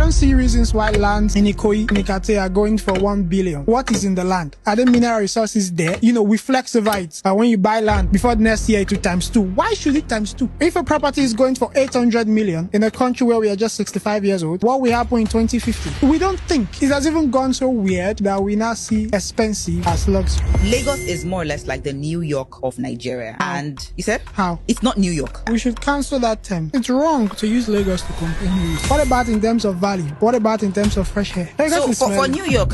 don't see reasons why lands in Ikoyi, Nikate are going for 1 billion. What is in the land? Are there mineral resources there? You know, we flex over it. When you buy land before next year, it will times 2. Why should it times 2? If a property is going for 800 million in a country where we are just 65 years old, what will happen in 2050? We don't think. It has even gone so weird that we now see expensive as luxury. Lagos is more or less like the New York of Nigeria. How? And you said? How? It's not New York. We should cancel that term. It's wrong to use Lagos to compare New York. What about in terms of value? What about in terms of fresh air? Lagos is So for New York,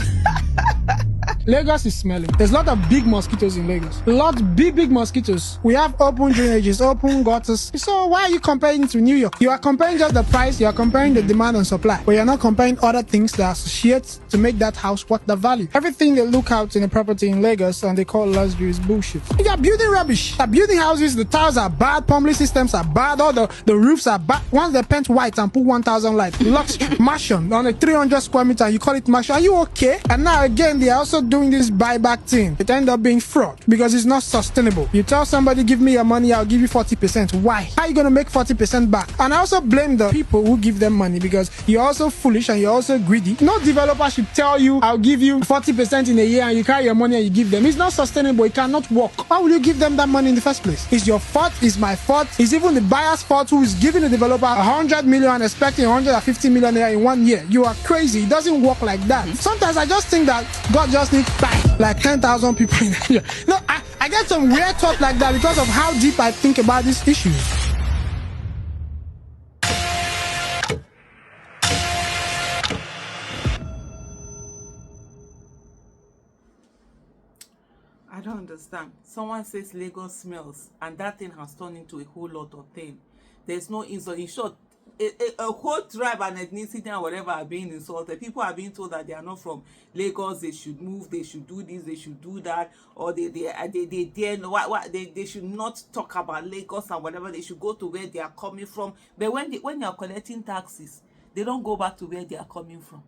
Lagos is smelling. There's a lot of big mosquitoes in Lagos. A lot big mosquitoes. We have open drainages, open gutters. So why are you comparing it to New York? You are comparing just the price, you are comparing the demand and supply, but you're not comparing other things that associate to make that house worth the value. Everything they look out in a property in Lagos and they call luxury is bullshit. You are building rubbish. You are building houses, the tiles are bad, plumbing systems are bad, all the roofs are bad. Once they paint white and put 1,000 lights, luxury, mansion on a 300 square meter, you call it mansion. Are you okay? And now again, they are also doing this buyback thing. It end up being fraud because it's not sustainable. You tell somebody, give me your money, I'll give you 40%. Why? How are you going to make 40% back? And I also blame the people who give them money because you're also foolish and you're also greedy. No developer should tell you, I'll give you 40% in a year and you carry your money and you give them. It's not sustainable. It cannot work. Why will you give them that money in the first place? It's your fault. It's my fault. It's even the buyer's fault who is giving the developer 100 million and expecting 150 million in 1 year. You are crazy. It doesn't work like that. Sometimes I just think that God just needs like 10,000 people in Nigeria. No, I get some weird thought like that because of how deep I think about these issues. I don't understand. Someone says Lagos smells, and that thing has turned into a whole lot of things. There's no insult. In short, a whole tribe and ethnicity and whatever are being insulted. People are being told that they are not from Lagos. They should move. They should do this. They should do that. Or they dare they should not talk about Lagos and whatever. They should go to where they are coming from. But when they are collecting taxes, they don't go back to where they are coming from.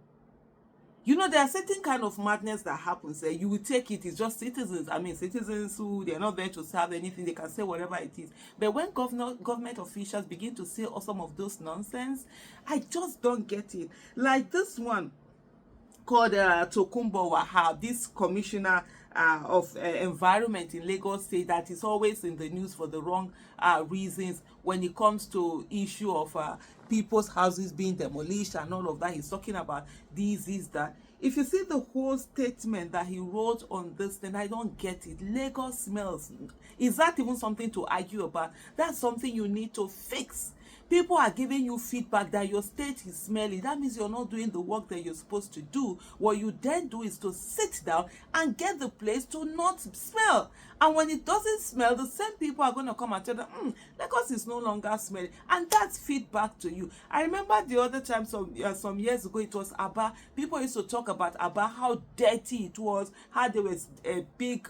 You know, there are certain kind of madness that happens. You will take it. It's just citizens. I mean, citizens who they are not there to serve anything. They can say whatever it is. But when government officials begin to say some of those nonsense, I just don't get it. Like this one called Tokumbo Wahab, this commissioner of environment in Lagos State that is always in the news for the wrong reasons when it comes to issue of people's houses being demolished and all of that. He's talking about this, that. If you see the whole statement that he wrote on this, then I don't get it. Lagos smells. Is that even something to argue about? That's something you need to fix. People are giving you feedback that your state is smelly. That means you're not doing the work that you're supposed to do. What you then do is to sit down and get the place to not smell. And when it doesn't smell, the same people are going to come and tell them, Lagos is no longer smelly. And that's feedback to you. I remember the other time, some years ago, it was Aba. People used to talk about Aba, how dirty it was, how there was a big,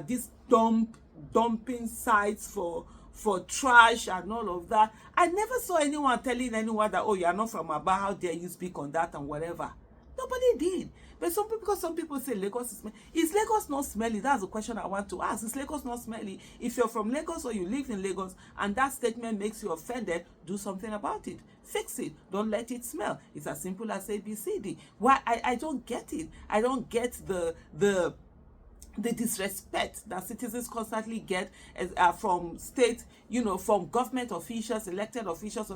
this dumping sites for trash and all of that. I never saw anyone telling anyone that, oh, you are not from Aba, how dare you speak on that and whatever. Nobody did. But because some people say Lagos is smelly. Is Lagos not smelly? That's the question I want to ask. Is Lagos not smelly? If you're from Lagos or you live in Lagos and that statement makes you offended, do something about it. Fix it. Don't let it smell. It's as simple as ABCD. Why? I don't get it. I don't get the disrespect that citizens constantly get from state, from government officials, elected officials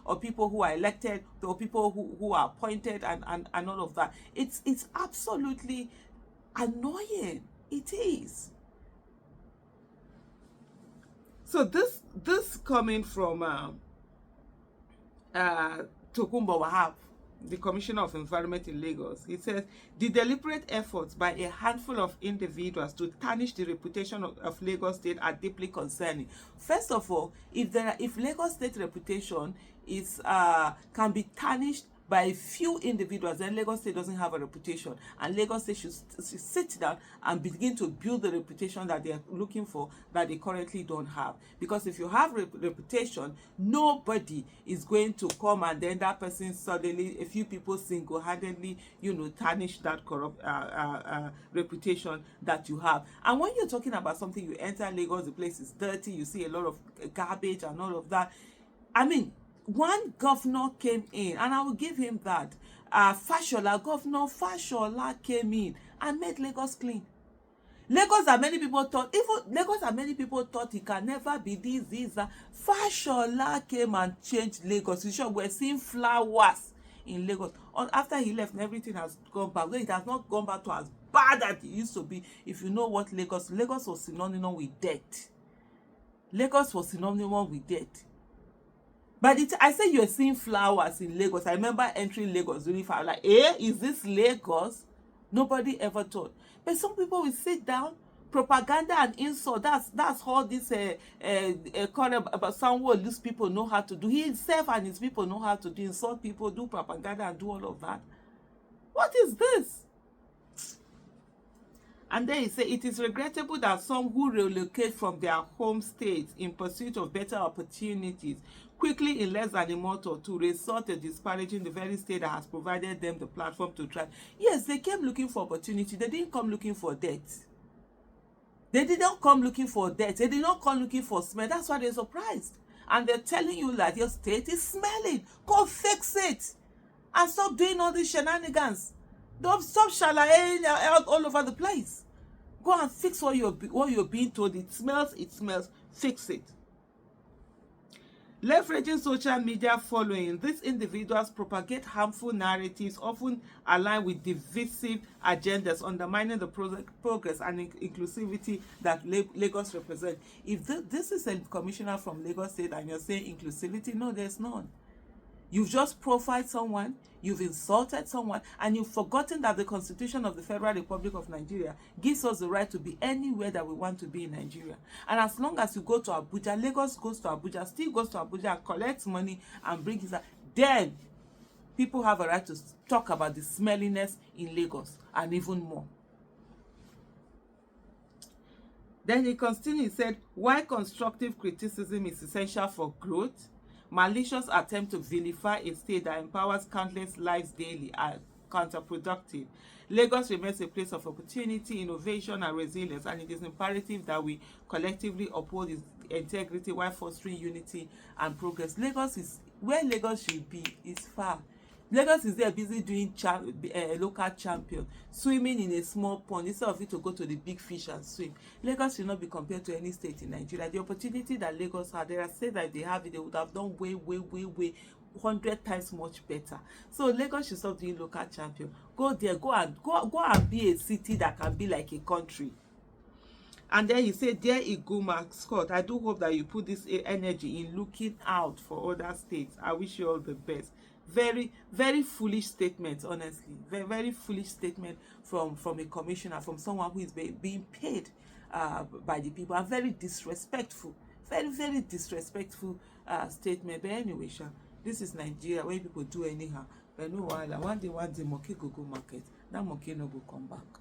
or people who are elected, or people who are appointed and all of that. It's absolutely annoying. It is. So this coming from Tokumbo Wahab, the Commissioner of Environment in Lagos. He says the deliberate efforts by a handful of individuals to tarnish the reputation of Lagos State are deeply concerning. First of all, if Lagos State reputation is can be tarnished by a few individuals, then Lagos State doesn't have a reputation, and Lagos State should sit down and begin to build the reputation that they are looking for that they currently don't have. Because if you have reputation, nobody is going to come and then that person suddenly, a few people single-handedly, tarnish that corrupt reputation that you have. And when you're talking about something, you enter Lagos, the place is dirty, you see a lot of garbage and all of that. I mean, one governor came in, and I will give him that. Governor Fashola came in and made Lagos clean. Lagos that many people thought, it can never be this. Fashola came and changed Lagos. In short, we're seeing flowers in Lagos. After he left, everything has gone back. It has not gone back to as bad as it used to be. If you know what Lagos was synonymous with death. Lagos was synonymous with death. But I say you're seeing flowers in Lagos. I remember entering Lagos during fire. Like, is this Lagos? Nobody ever thought. But some people will sit down, propaganda and insult. That's all this about someone these people know how to do. He himself and his people know how to do insult people, do propaganda, and do all of that. What is this? And then he said, it is regrettable that some who relocate from their home states in pursuit of better opportunities quickly, in less than a month or two, resort to disparaging the very state that has provided them the platform to thrive. Yes, they came looking for opportunity. They didn't come looking for debt. They didn't come looking for debt. They did not come looking for smell. That's why they're surprised. And they're telling you that your state is smelling. Go fix it. And stop doing all these shenanigans. Don't stop shalaing out all over the place. Go and fix what you're being told. It smells. Fix it. Leveraging social media following, these individuals propagate harmful narratives often aligned with divisive agendas, undermining the progress and inclusivity that Lagos represents. If this is a commissioner from Lagos State and you're saying inclusivity, no, there's none. You've just profiled someone, you've insulted someone, and you've forgotten that the Constitution of the Federal Republic of Nigeria gives us the right to be anywhere that we want to be in Nigeria. And as long as you go to Abuja, Lagos goes to Abuja, still goes to Abuja and collects money and brings it, then people have a right to talk about the smelliness in Lagos and even more. Then he continued, he said, while constructive criticism is essential for growth, malicious attempt to vilify a state that empowers countless lives daily are counterproductive. Lagos remains a place of opportunity, innovation, and resilience, and it is imperative that we collectively uphold its integrity while fostering unity and progress. Where Lagos should be is far. Lagos is there busy doing local champion, swimming in a small pond instead of it to go to the big fish and swim. Lagos should not be compared to any state in Nigeria. The opportunity that Lagos had, there are states that if they have it, they would have done way 100 times much better. So Lagos should stop doing local champion. Go there, go and be a city that can be like a country. And then he said, dear Iguma Scott, I do hope that you put this energy in looking out for other states. I wish you all the best. Very, very foolish statement, honestly. Very, very foolish statement from a commissioner, from someone who is being paid by the people, and very disrespectful. Very, very disrespectful statement. But anyway, this is Nigeria, where people do anyhow. But no while, one day monkey go market. That monkey no go come back.